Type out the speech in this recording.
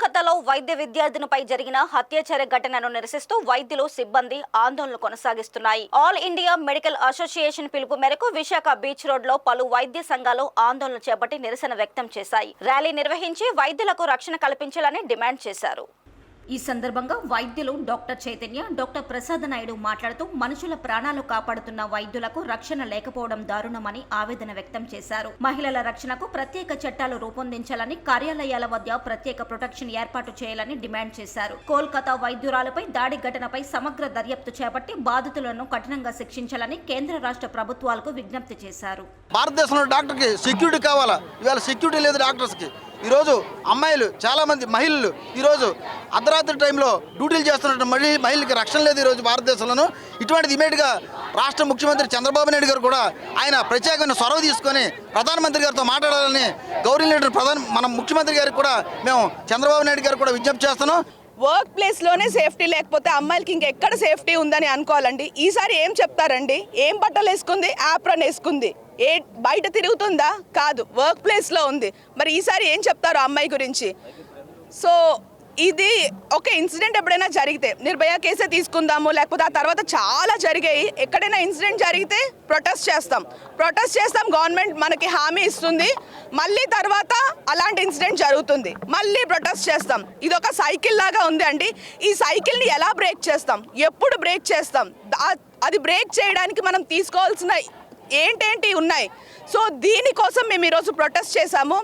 కోల్కతాలో వైద్య విద్యార్థినిపై జరిగిన హత్యాచార ఘటనను నిరసిస్తూ వైద్యులు సిబ్బంది ఆందోళనలు కొనసాగిస్తున్నాయి. ఆల్ ఇండియా మెడికల్ అసోసియేషన్ పిలుపు మేరకు విశాఖ బీచ్ రోడ్ లో పలు వైద్య సంఘాలు ఆందోళన చేపట్టి నిరసన వ్యక్తం చేశాయి. ర్యాలీ నిర్వహించి వైద్యులకు రక్షణ కల్పించాలని డిమాండ్ చేశారు. ఈ సందర్భంగా వైద్యులు డాక్టర్ చైతన్య, డాక్టర్ ప్రసాద్ నాయుడు మాట్లాడుతూ మనుషుల ప్రాణాలు కాపాడుతున్న వైద్యులకు రక్షణ లేకపోవడం దారుణమని ఆవేదన వ్యక్తం చేశారు. మహిళల రక్షణకు ప్రత్యేక చట్టాలు రూపొందించాలని, కార్యాలయాల వద్ద ప్రత్యేక ప్రొటెక్షన్ ఏర్పాటు చేయాలని డిమాండ్ చేశారు. కోల్కతా వైద్యురాలపై దాడి ఘటనపై సమగ్ర దర్యాప్తు చేపట్టి బాధితులను కఠినంగా శిక్షించాలని కేంద్ర రాష్ట్ర ప్రభుత్వాలకు విజ్ఞప్తి చేశారు. భారతదేశంలో డాక్టర్కి సెక్యూరిటీ కావాలా? ఇవాళ సెక్యూరిటీ లేదు డాక్టర్స్కి. ఈరోజు అమ్మాయిలు చాలామంది మహిళలు ఈరోజు అర్ధరాత్రి టైంలో డ్యూటీలు చేస్తున్నట్టు మహిళలకి రక్షణ లేదు ఈరోజు భారతదేశంలోనూ. ఇటువంటిది ఇమీడియట్గా రాష్ట్ర ముఖ్యమంత్రి చంద్రబాబు నాయుడు గారు కూడా ఆయన ప్రత్యేకమైన చొరవ తీసుకొని ప్రధానమంత్రి గారితో మాట్లాడాలని మన ముఖ్యమంత్రి గారికి కూడా మేము చంద్రబాబు నాయుడు గారు కూడా విజ్ఞప్తి చేస్తున్నాం. వర్క్ ప్లేస్లోనే సేఫ్టీ లేకపోతే అమ్మాయిలకి ఇంకెక్కడ సేఫ్టీ ఉందని అనుకోవాలండి. ఈసారి ఏం చెప్తారండి? ఏం బట్టలు వేసుకుంది? యాప్రన్ వేసుకుంది. బయట తిరుగుతుందా? కాదు, వర్క్ ప్లేస్లో ఉంది. మరి ఈసారి ఏం చెప్తారు అమ్మాయి గురించి? సో ఇది ఒక ఇన్సిడెంట్ ఎప్పుడైనా జరిగితే నిర్భయ కేసే తీసుకుందాము, లేకపోతే ఆ తర్వాత చాలా జరిగాయి. ఎక్కడైనా ఇన్సిడెంట్ జరిగితే ప్రొటెస్ట్ చేస్తాం. గవర్నమెంట్ మనకి హామీ ఇస్తుంది, మళ్ళీ తర్వాత అలాంటి ఇన్సిడెంట్ జరుగుతుంది, మళ్ళీ ప్రొటెస్ట్ చేస్తాం. ఇది ఒక సైకిల్ లాగా ఉంది అండి. ఈ సైకిల్ని ఎలా బ్రేక్ చేస్తాం? ఎప్పుడు బ్రేక్ చేస్తాం? అది బ్రేక్ చేయడానికి మనం తీసుకోవాల్సిన ఏంటేంటి ఉన్నాయి. సో దీనికోసం మేము ఈరోజు ప్రొటెస్ట్ చేశాము.